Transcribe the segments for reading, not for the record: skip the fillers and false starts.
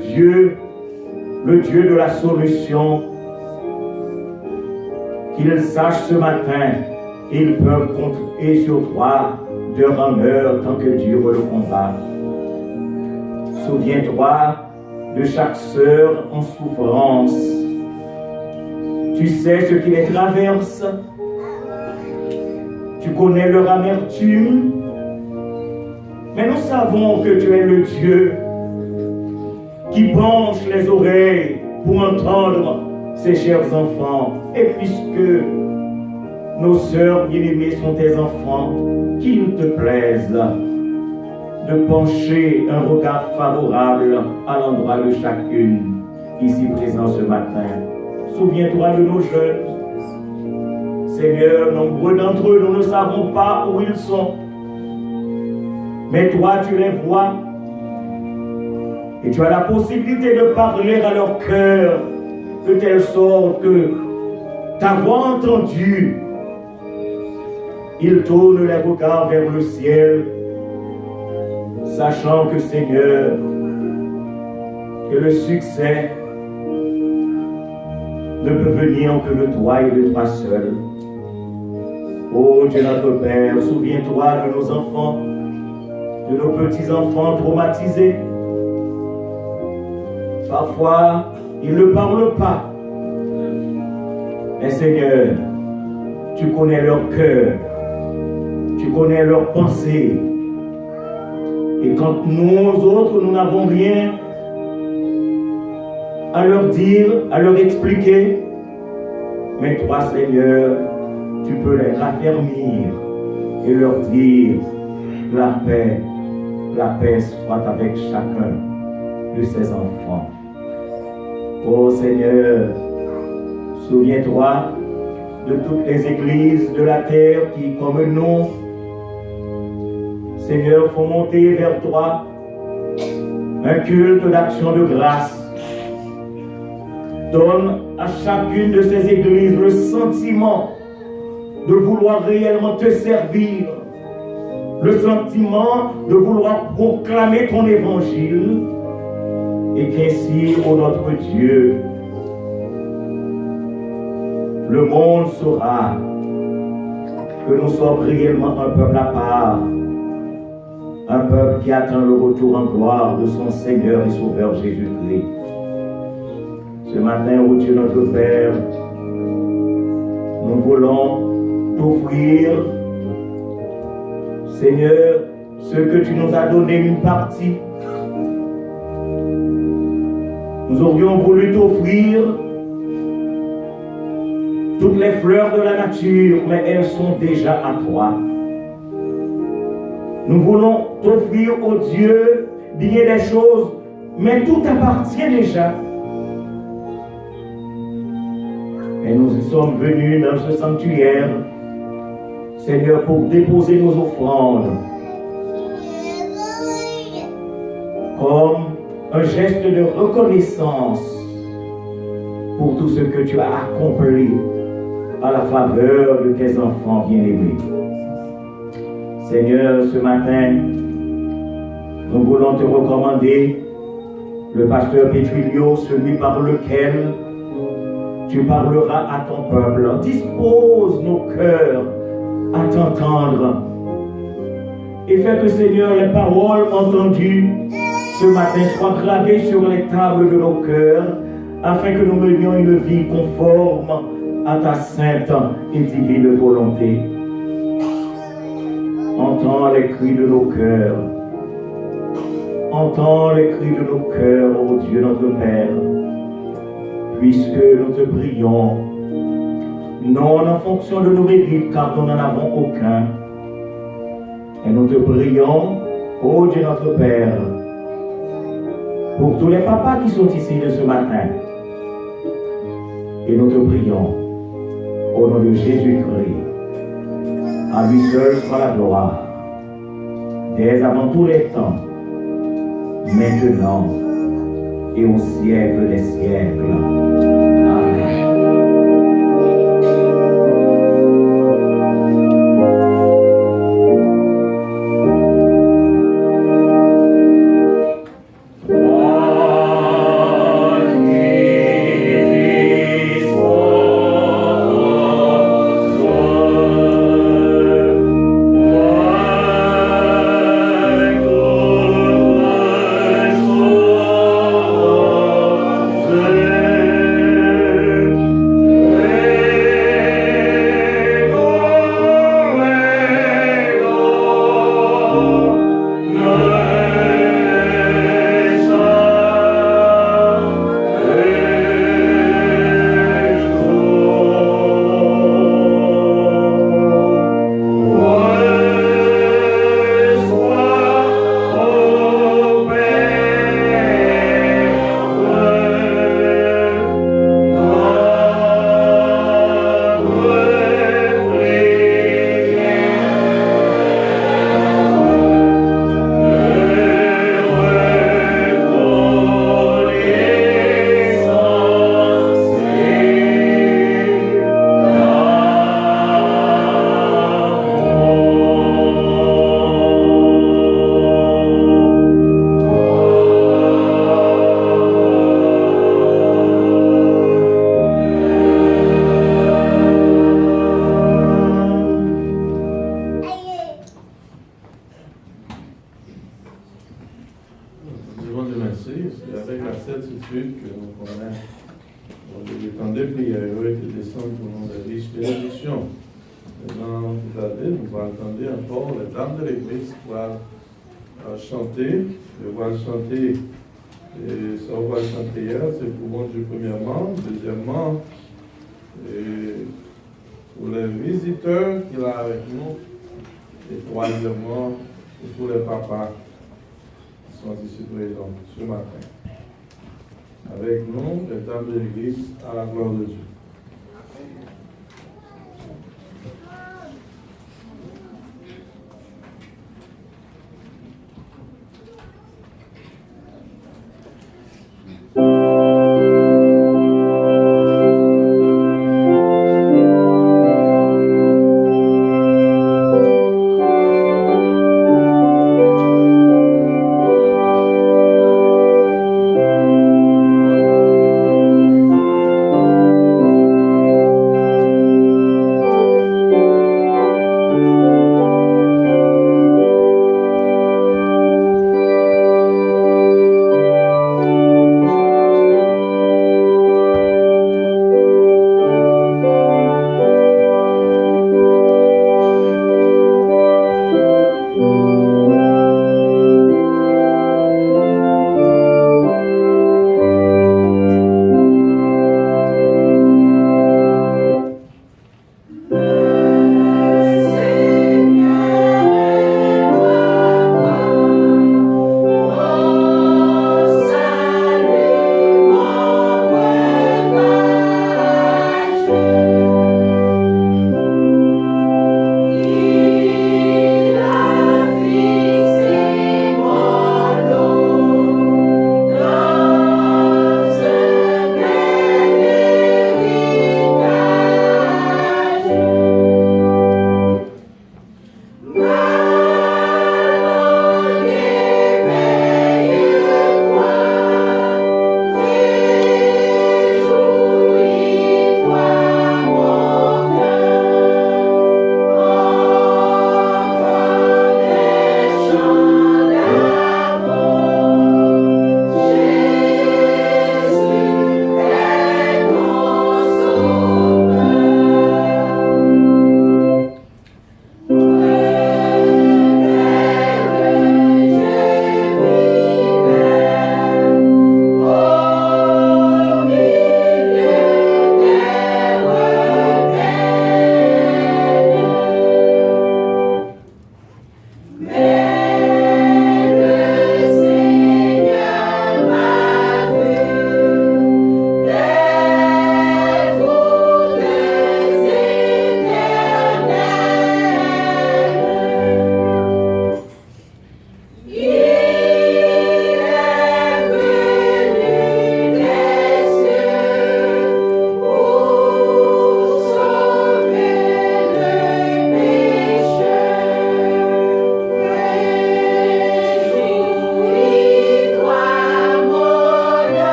Dieu, le Dieu de la solution, qu'ils sachent ce matin qu'ils peuvent compter sur toi d'heure en heure tant que Dieu le combat. Souviens-toi de chaque sœur en souffrance. Tu sais ce qui les traverse. Tu connais leur amertume. Mais nous savons que tu es le Dieu qui penche les oreilles pour entendre ses chers enfants. Et puisque nos sœurs bien-aimées sont tes enfants, qu'il te plaise de pencher un regard favorable à l'endroit de chacune ici présent ce matin. Souviens-toi de nos jeunes. Seigneur, nombreux d'entre eux, nous ne savons pas où ils sont. Mais toi, tu les vois. Et tu as la possibilité de parler à leur cœur de telle sorte que, ta voix entendue, ils tournent les regards vers le ciel, sachant que, Seigneur, que le succès ne peut venir que de toi et de toi seul. Ô Dieu notre Père, souviens-toi de nos enfants, de nos petits-enfants traumatisés. Parfois, ils ne parlent pas. Mais Seigneur, tu connais leur cœur, tu connais leurs pensées. Et quand nous autres, nous n'avons rien à leur dire, à leur expliquer, mais toi, Seigneur, tu peux les raffermir et leur dire la paix soit avec chacun de ses enfants. Oh Seigneur, souviens-toi de toutes les églises de la terre qui, comme nous, Seigneur, font monter vers toi un culte d'action de grâce. Donne à chacune de ces églises le sentiment de vouloir réellement te servir, le sentiment de vouloir proclamer ton évangile, et qu'ainsi, ô notre Dieu, le monde saura que nous sommes réellement un peuple à part, un peuple qui attend le retour en gloire de son Seigneur et Sauveur Jésus-Christ. Ce matin, ô Dieu notre Père, nous voulons t'offrir, Seigneur, ce que tu nous as donné, une partie. Nous aurions voulu t'offrir toutes les fleurs de la nature, mais elles sont déjà à toi. Nous voulons t'offrir, ô Dieu, bien des choses, mais tout appartient déjà. Et nous y sommes venus dans ce sanctuaire, Seigneur, pour déposer nos offrandes comme un geste de reconnaissance pour tout ce que tu as accompli à la faveur de tes enfants bien-aimés. Seigneur, ce matin, nous voulons te recommander le pasteur Pétrilio, celui par lequel tu parleras à ton peuple. Dispose nos cœurs à t'entendre et fais que, Seigneur, les paroles entendues ce matin soient gravées sur les tables de nos cœurs afin que nous menions une vie conforme à ta sainte et divine volonté. Entends les cris de nos cœurs. Entends les cris de nos cœurs, ô Dieu notre Père, puisque nous te prions, non en fonction de nos mérites, car nous n'en avons aucun. Et nous te prions, ô Dieu notre Père, pour tous les papas qui sont ici de ce matin. Et nous te prions, au nom de Jésus-Christ, à lui seul soit la gloire, dès avant tous les temps, maintenant et au siècle des siècles. Amen. Amen. c'est avec la certitude que nous connaissons le temps de prière qui descend pour nous la riche bénédiction. Maintenant, tout à l'heure, nous allons entendre encore les dames de l'église qui vont chanter. Je vais chanter, et ça on va chanter hier, c'est pour mon Dieu premièrement. Deuxièmement, pour les visiteurs qui sont avec nous. Et troisièmement, pour tous les papas qui sont ici présents ce matin. Avec nous, les dames de l'église, à la gloire de Dieu. Thank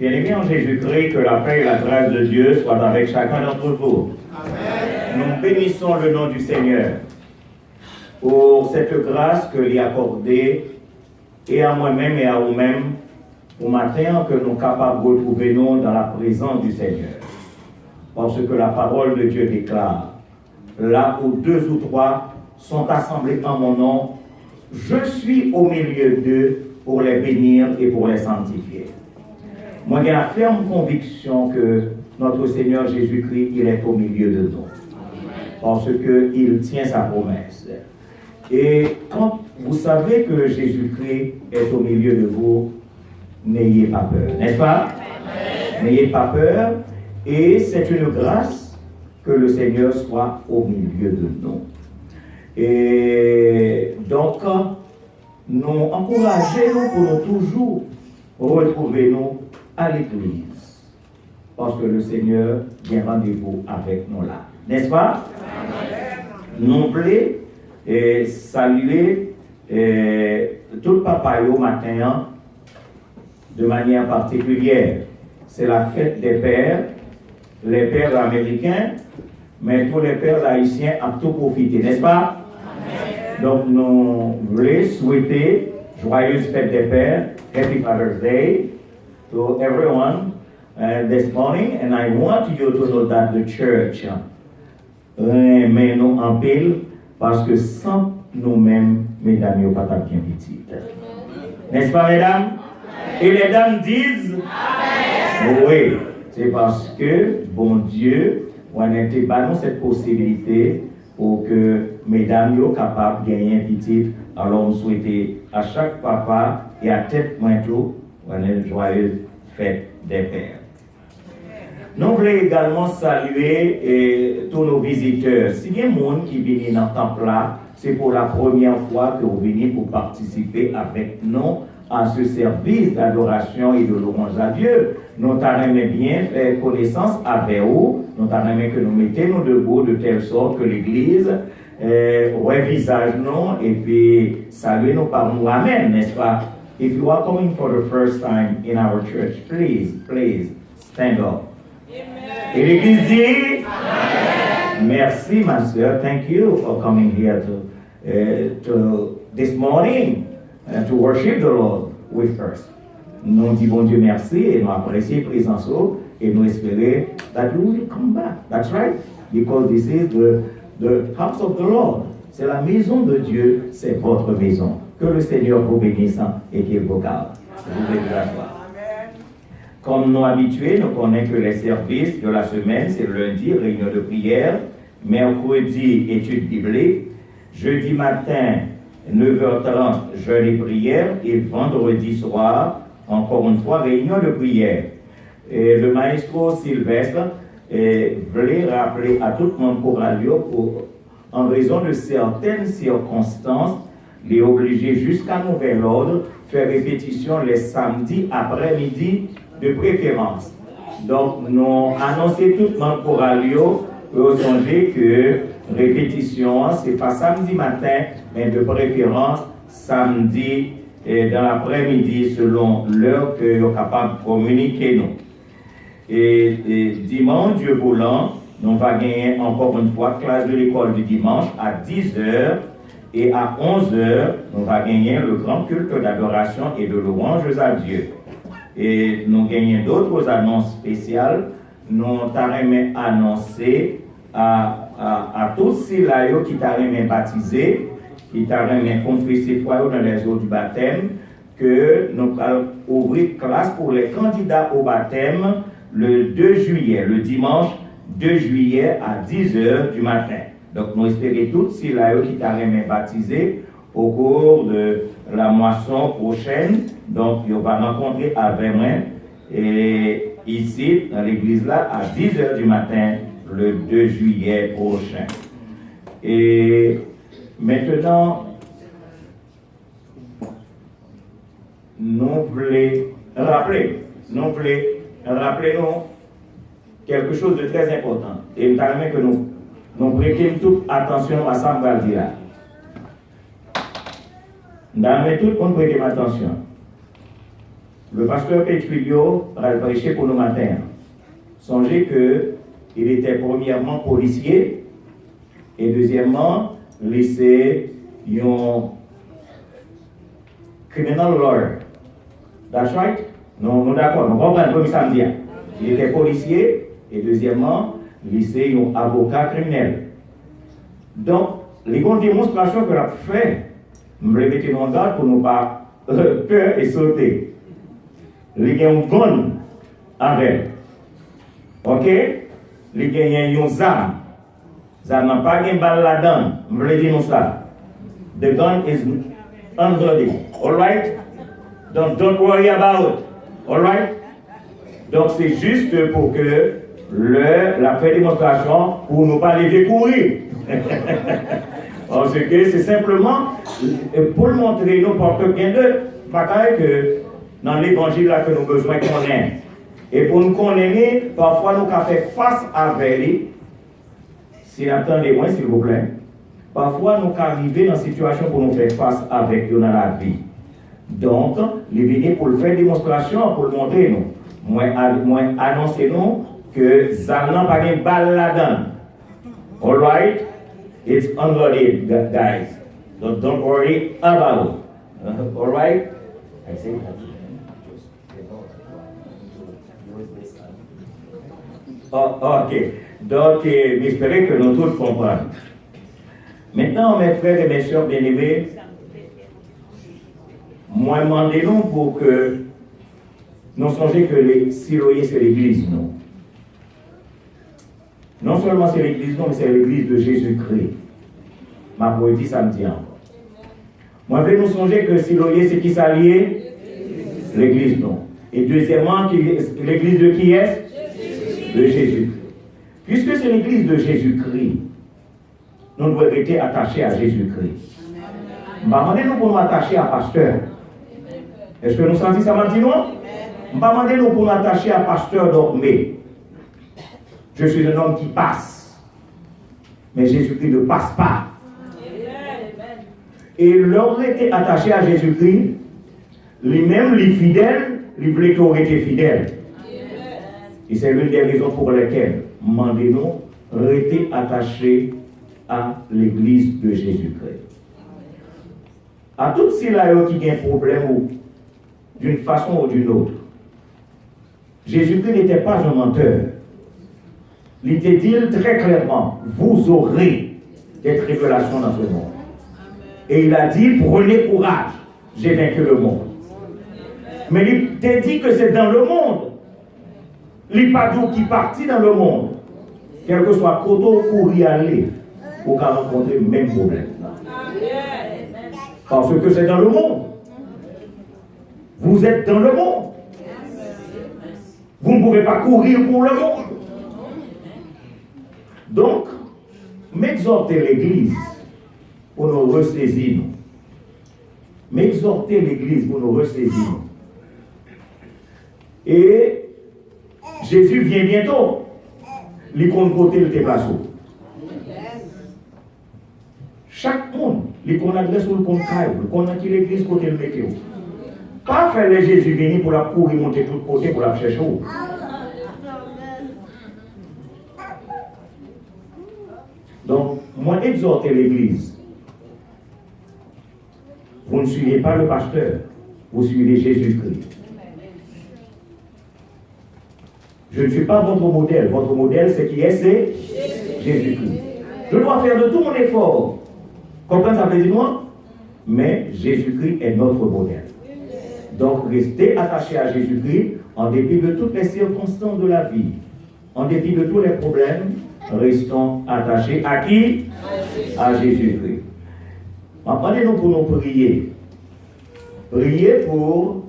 Bien-aimés en Jésus-Christ, que la paix et la grâce de Dieu soient avec chacun d'entre vous. Amen. Nous bénissons le nom du Seigneur pour cette grâce que lui a accordée et à moi-même et à vous-mêmes au matin que nous sommes capables de retrouver nous dans la présence du Seigneur. Parce que la parole de Dieu déclare, là où 2 ou 3 sont assemblés en mon nom, je suis au milieu d'eux pour les bénir et pour les sanctifier. Moi, j'ai la ferme conviction que notre Seigneur Jésus-Christ, il est au milieu de nous. Parce qu'il tient sa promesse. Et quand vous savez que Jésus-Christ est au milieu de vous, n'ayez pas peur, n'est-ce pas? N'ayez pas peur. Et c'est une grâce que le Seigneur soit au milieu de nous. Et donc, nous encourageons pour nous toujours retrouver nous à l'église. Parce que le Seigneur vient rendez-vous avec nous là. N'est-ce pas? Nous voulons saluer tout le papa au matin de manière particulière. C'est la fête des pères, les pères américains, mais tous les pères haïtiens ont tout profité, n'est-ce pas? Donc nous voulons souhaiter joyeuse fête des pères, Happy Father's Day to everyone this morning, and I want you to know that the church remet nous en pile parce que sans nous-mêmes, mesdames, nous ne sommes pas bien petites. N'est-ce pas, mesdames? Et les dames disent Amen. Oui, c'est parce que, bon Dieu, on n'était pas dans cette possibilité pour que mesdames soient capables de gagner un petit. Alors, on souhaitait à chaque papa et à tête moins tout, une joyeuse fête des pères. Nous voulons également saluer tous nos visiteurs. S'il y a des gens qui viennent dans le temple là, c'est pour la première fois que vous venez pour participer avec nous à ce service d'adoration et de louange à Dieu. Nous t'aimerais bien faire connaissance avec vous. Nous t'aimerais que nous mettions nous debout de telle sorte que l'Église revisage nous et puis salue nous par nous. Amen, n'est-ce pas? If you are coming for the first time in our church, please stand up. Amen. Et l'Église dit Amen. Merci, ma sœur. Thank you for coming here to this morning. To worship the Lord with us. Nous disons bon Dieu merci et nous apprécions la présence et nous espérons that you will come back. That's right, because this is the house of the Lord. C'est la maison de Dieu, c'est votre maison. Que le Seigneur vous bénisse et qu'il vous garde. Vous pouvez vous asseoir. Comme nous habitués, nous connaissons que les services de la semaine, c'est lundi, réunion de prière, mercredi, étude biblique, jeudi matin, 9h30, jeûne et prière, et vendredi soir, encore une fois, réunion de prière. Et le maestro Sylvestre voulait rappeler à tout le monde en raison de certaines circonstances, les obliger jusqu'à nouvel ordre, faire répétition les samedis après-midi de préférence. Donc, nous annonçons tout le monde pour Alio, pour songer que répétition, c'est pas samedi matin, mais de préférence samedi dans l'après-midi selon l'heure que nous sommes capables de communiquer nous. Et dimanche, Dieu voulant, nous va gagner encore une fois classe de l'école du dimanche à 10h et à 11h, nous va gagner le grand culte d'adoration et de louanges à Dieu. Et nous gagnons d'autres annonces spéciales. Nous t'avons annoncé à tous ceux-là qui t'ont baptisé, qui t'ont confessé foi dans les eaux du baptême, que nous allons ouvrir classe pour les candidats au baptême le 2 juillet, le dimanche 2 juillet à 10h du matin. Donc nous espérons tous ceux-là qui t'ont baptisé au cours de la moisson prochaine. Donc on va rencontrer avec moi et ici dans l'église là à 10h du matin le 2 juillet prochain. Et maintenant, nous voulons rappeler quelque chose de très important. Et nous voulons que nous prêtions toute attention à ça, nous allons dire. Nous allons tout le monde prêter attention. Le pasteur Petrilio a prêché pour nous matin. Songez qu'il était premièrement policier et deuxièmement, lycée, criminal lawyer. That's right? Non, d'accord, nous comprenons comme ça me dit. Il était policier et deuxièmement, lycée, un avocat criminel. Donc, les grandes démonstrations que l'on a fait, nous mettons en garde pour ne pas peur et sauter. Les gens ont gun avec. Ok? Les gens ont zam. Zam n'a pas de balle là-dedans. Je veux dire ça. The gun is unloaded. Alright? Don't worry about it. Alright? Donc c'est juste pour que la fait démonstration pour ne pas les courir. Parce que c'est simplement pour montrer nous porte bien de bagaille que dans l'évangile là que nous avons besoin qu'on ait. Et pour nous connaître, parfois nous avons fait face avec lui. Si attendez-moi s'il vous plaît. Parfois nous arrivons dans une situation pour nous faire face avec eux dans la vie. Donc, il vient pour le faire démonstration, pour le montrer nous. Moi annoncer nous que Zam n'a pas de balle là-dedans. Alright? It's unloaded, guys. So don't worry about it. Alright? I say that. Ok. Donc, j'espère que nous tous comprenons. Maintenant, mes frères et mes sœurs bien-aimés, moi, demandez-nous pour que nous songions que les Siloé, c'est l'église, non. Non seulement c'est l'église, non, mais c'est l'église de Jésus-Christ. Ma poésie, ça me dit encore. Moi, je vais nous songer que Siloé, c'est qui s'allie? L'église, non. Et deuxièmement, l'église de qui est? De Jésus. Puisque c'est l'église de Jésus-Christ, nous devons rester attachés à Jésus-Christ. Demandez-nous pour nous attacher à pasteur. Est-ce que nous sentons ça maintenant? Demandez-nous pour nous attacher à pasteur Dormé. Je suis un homme qui passe. Mais Jésus-Christ ne passe pas. Et l'homme était attaché à Jésus-Christ. Lui-même, les fidèles, il voulait qu'on était fidèle. Et c'est l'une des raisons pour lesquelles, demandez-nous, rester attachés à l'église de Jésus-Christ. À tous ceux-là qui ont un problème d'une façon ou d'une autre, Jésus-Christ n'était pas un menteur. Il était dit très clairement, vous aurez des tribulations dans ce monde. Et il a dit, prenez courage, j'ai vaincu le monde. Mais il t'a dit que c'est dans le monde. Les padous qui partit dans le monde, quel que soit côté où y aller, ou qu'à rencontrer le même problème. Parce que c'est dans le monde. Vous êtes dans le monde. Vous ne pouvez pas courir pour le monde. Donc, m'exhorter l'Église pour nous ressaisir. M'exhorter l'Église pour nous ressaisir. Et Jésus vient bientôt. Il compte côté le déplace. Chaque monde, il compte adresse ou le compte caille, il compte qui l'église côté le météo. Pas faire les Jésus venir pour la courir monter tout côté pour la chercher. Donc, moi exhorter l'église. Vous ne suivez pas le pasteur, vous suivez Jésus-Christ. Je ne suis pas votre modèle. Votre modèle, c'est qui est? C'est Jésus-Christ. Je dois faire de tout mon effort. Comprenez ça, président? Mais Jésus-Christ est notre modèle. Donc, restez attachés à Jésus-Christ en dépit de toutes les circonstances de la vie. En dépit de tous les problèmes, restons attachés à qui? À Jésus-Christ. Apprenez-nous pour nous prier. Priez pour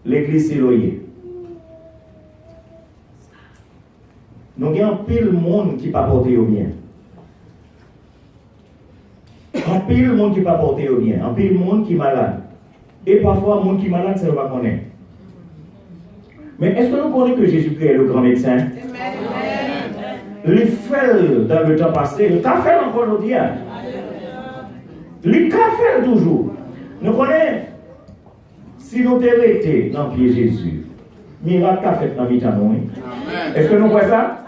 l'église Siloé. Nous avons pile monde qui ne peut pas porter au bien. Un pile monde qui ne peut pas porter au bien. Un pile monde qui est malade. Et parfois, le monde qui est malade, ça ne va pas connaître. Mais est-ce que nous connaissons que Jésus-Christ est le grand médecin? Les fait dans le temps passé, le qu'a fait encore aujourd'hui. Les qu'a fait toujours. Nous connaissons Si nous t'avons été dans le pied Jésus, miracle a fait dans le temps. Est-ce que nous voyons ça?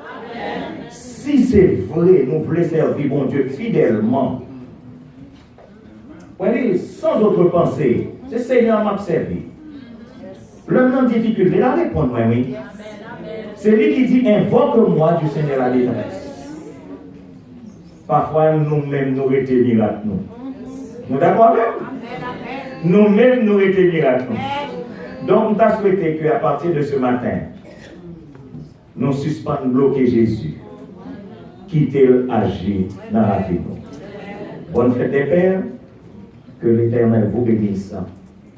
Si c'est vrai, nous voulons servir bon Dieu fidèlement. Voyez, sans autre pensée, c'est Seigneur m'a servi. L'homme en difficulté, la réponse, oui. C'est lui qui dit invoque-moi du Seigneur la détresse. Parfois, nous-mêmes, nous étions miracles. Nous d'accord avec? Nous-mêmes, nous étions miracles. Donc, nous avons souhaité qu'à partir de ce matin, nous suspendions bloquer Jésus, quitter agir dans la vie. Bonne fête des pères, que l'Éternel vous bénisse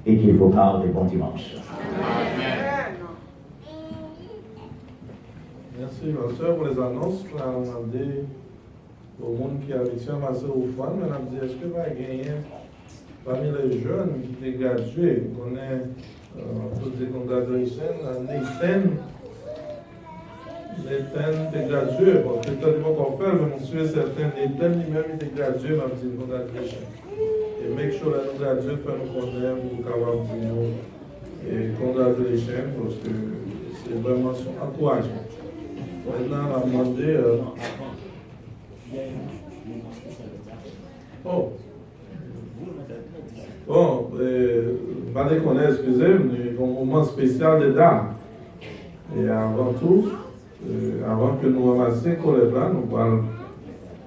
et qu'il vous garde des bons dimanches. Merci, ma soeur, pour les annonces. Je vais demander au monde qui a reçu ma soeur au fond, mais elle me dit, est-ce que va gagner parmi les jeunes qui sont gradués, on est toutes les congratulations à Nathan est gradué, bon, peut-être pas qu'on fait, mais je suis certain, Nathan lui-même est gradué, m'a dit congratulations. Et make sure that nous gradués, faire nous connaître, pour pouvoir dire et congratulations, parce que c'est vraiment son encouragement. Maintenant, on a demandé. Oh! Bon, pas déconner, excusez-moi, un moment spécial des dames. Et avant tout, avant que nous ramassions les blancs, nous allons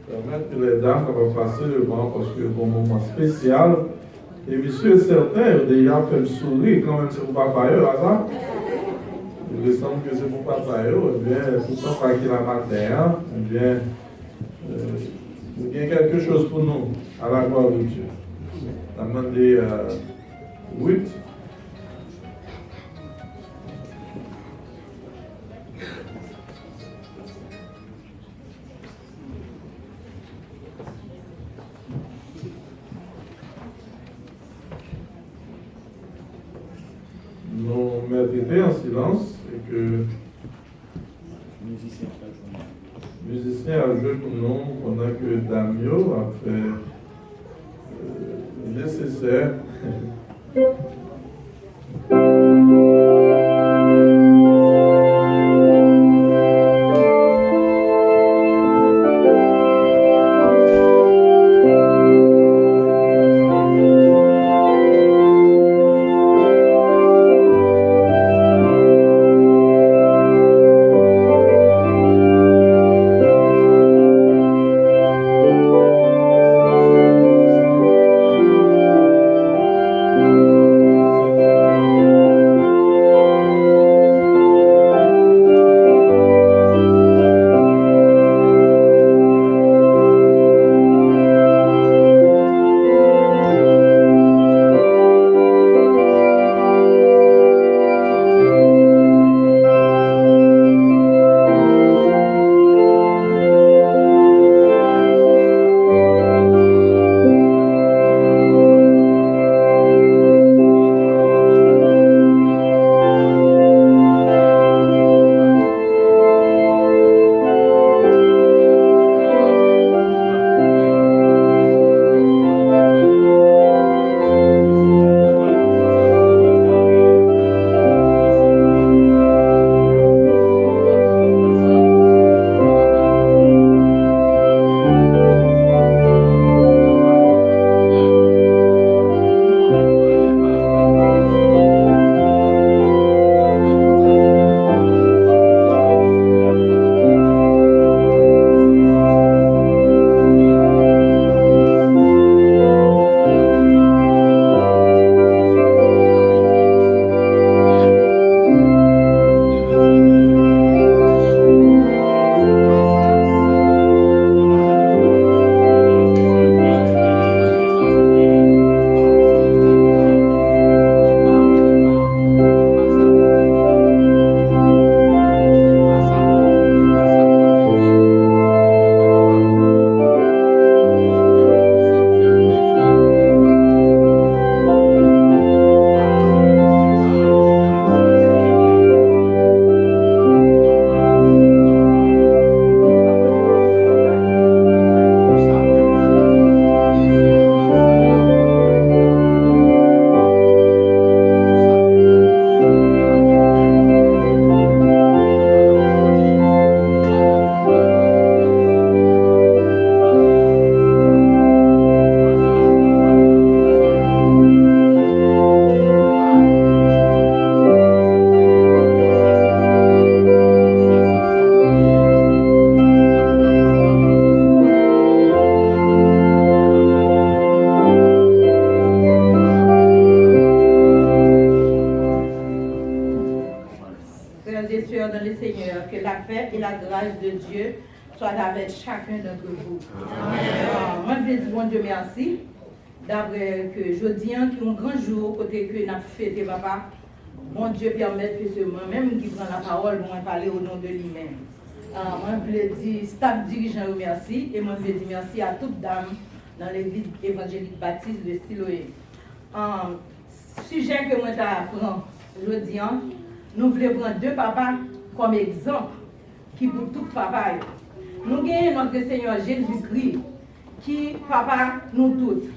permettre que les dames vont passer devant parce que c'est un moment spécial. Et monsieur est certain, déjà fait me sourire quand même c'est pour papa, là. Il me semble que c'est pour papa, et bien, tout ça par qui la matin, et bien, il y a quelque chose pour nous, à la gloire de Dieu. On a demandé 8. Nous mettrons en silence et que musicien a joué pour nous pendant que Damio a fait le nécessaire. paix et la grâce de Dieu soit avec chacun d'entre vous. Amen. Moi, je veux dire, bon Dieu, merci. D'après que je dis, qui est un grand jour, côté que nous avons fêté, papa, bon Dieu permette que c'est moi-même qui prend la parole pour parler au nom de lui-même. Moi, je veux dire, staff dirigeant, merci. Et moi, je veux dire merci à toutes dames dans l'église évangélique baptiste de Siloé. Sujet que moi j'apprends aujourd'hui, nous voulons prendre deux papas comme exemple qui pour tout papa. Nous avons notre Seigneur Jésus-Christ qui papa nous toutes.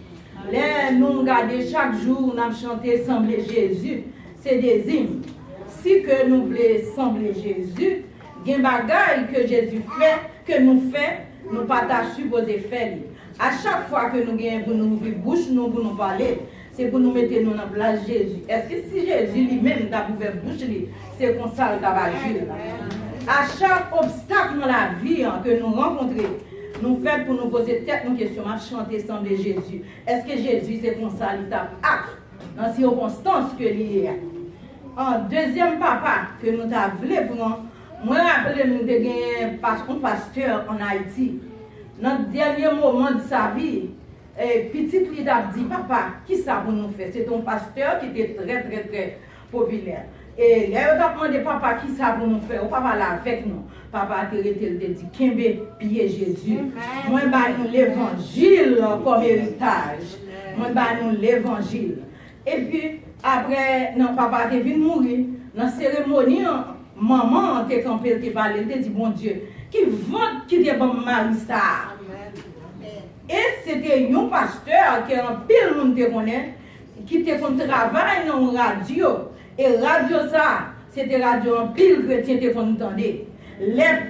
Là, nous regardons chaque jour, nous chanté Sembler Jésus, c'est des hymnes. Si que nous voulons sembler Jésus, il y a des bagailles que Jésus fait, que nous faisons, nous ne pas supposer faire. À chaque fois que nous gagnons pour nous ouvrir bouche, nous pour nous parler, c'est pour nous mettre nous dans la place Jésus. Est-ce que si Jésus lui-même a ouvert bouche, c'est comme ça qu'il va agir? À chaque obstacle dans la vie que nous rencontrons, nous faisons pour nous poser tête nos questions, à chanter Sembler Jésus. Est-ce que Jésus c'est comme ça qu'il tape dans les circonstances que il y a? En deuxième papa que nous avons prendre, moi rappelez nous de un pasteur en Haïti. Dans le dernier moment de sa vie, petit lui a dit papa, qui ça pour nous faire? C'est un pasteur qui était très très très populaire. Et là, il a demandé papa qui ça pour nous faire? Papa là avec nous. Papa a dit Kembe, pied Jésus. Moi, nous l'évangile comme héritage. Moi, nous l'évangile. Et puis, après, non, papa est venu mourir. Dans la cérémonie, maman était campée, qui parlait, elle dit bon Dieu, qui vante qui était bon mari ça. Et c'était un pasteur qui en pile monde te connaît, qui était comme travail dans une radio. Et radio ça, c'était radio en pile chrétien te qu'on entendait.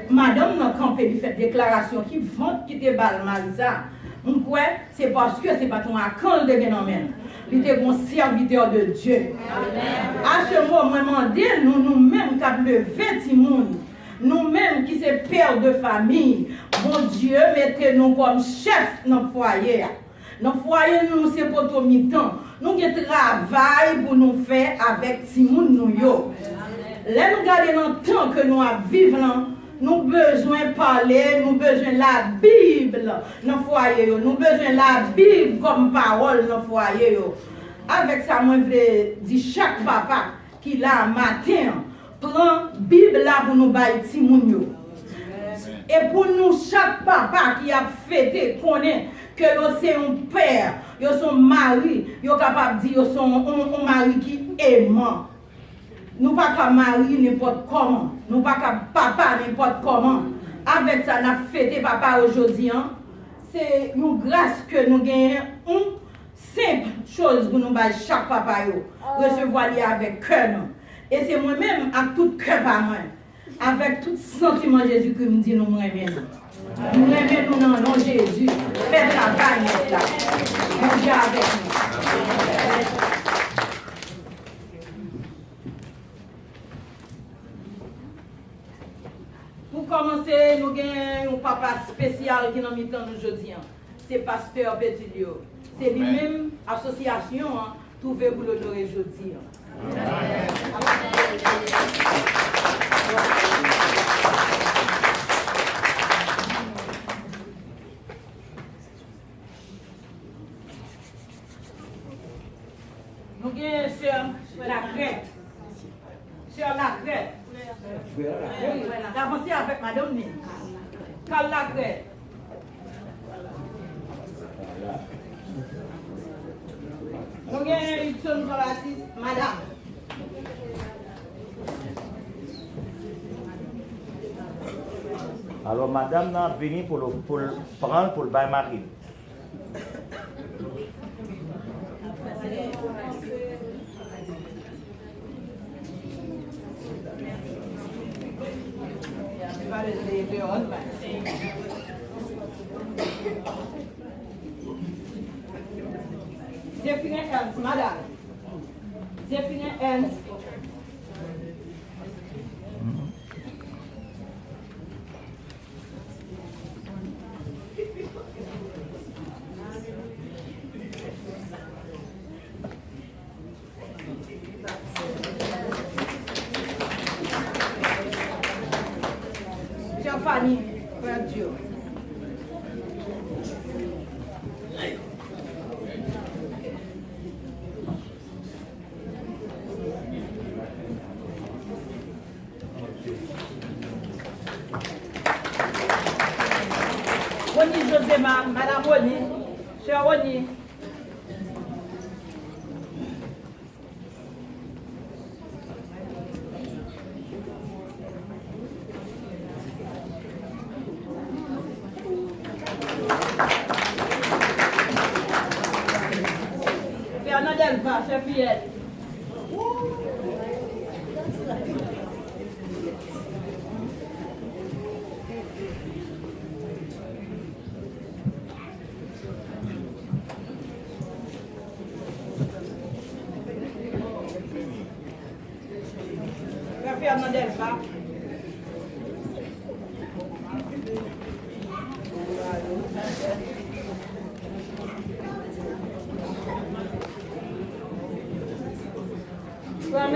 Madame dans campé lui fait déclaration qui vante qui te balle mari ça. Pourquoi? C'est parce que c'est pas ton account de phénomène. Il était bon serviteur de Dieu. Amen. À ce moment, nous-mêmes qui avons levé Timoun, nous-mêmes qui sommes pères de famille, bon Dieu, mettez-nous comme chef dans le foyer. Dans le foyer, nous, c'est pour tout mi-temps. Nous avons un travail pour nous faire avec Timoun. Là, nous regardons dans le temps que nous vivons. Nous avons besoin de parler, nous avons besoin de la Bible dans le foyer. Nous avons besoin de la Bible comme parole dans le foyer. Avec ça, moi, je veux dire chaque papa qui là matin, prend la Bible là pour nous bailler Timoun. Et pour nous, chaque papa qui a fêté, connaît que c'est un père, son mari, il est capable de dire son un mari qui est aimant. Nous pas qu'à marier n'importe comment. Nous pas qu'à papa n'importe comment. Avec ça, nous avons fêté papa aujourd'hui. C'est une grâce que nous gagnons. Une simple chose pour nous faire chaque papa. Recevoir avec cœur. Et c'est moi-même, avec tout cœur par moi. Avec tout sentiment Jésus qui me dit nous aimons. Nous aimons dans le nom de Jésus. Faites la gagne là. Mon Dieu avec nous. Pour commencer, nous avons un papa spécial qui est dans le temps aujourd'hui. C'est Pasteur Pétilio. C'est lui-même, association, trouvé pour l'honorer aujourd'hui. Nous avons sur la crête. Sur la crête. Oui, avancez avec madame Nîmes. Cal la crête. Nous avons une seule madame. Alors, madame n'a venu pour le prendre pour le bain mari. Zephine Ernst, madame. Zephine Ernst. Fanny, frère Dieu. Roni Joséma, Madame Roni, chère Roni. Fernandel va, chère Fillette. Fernandel va. Amen.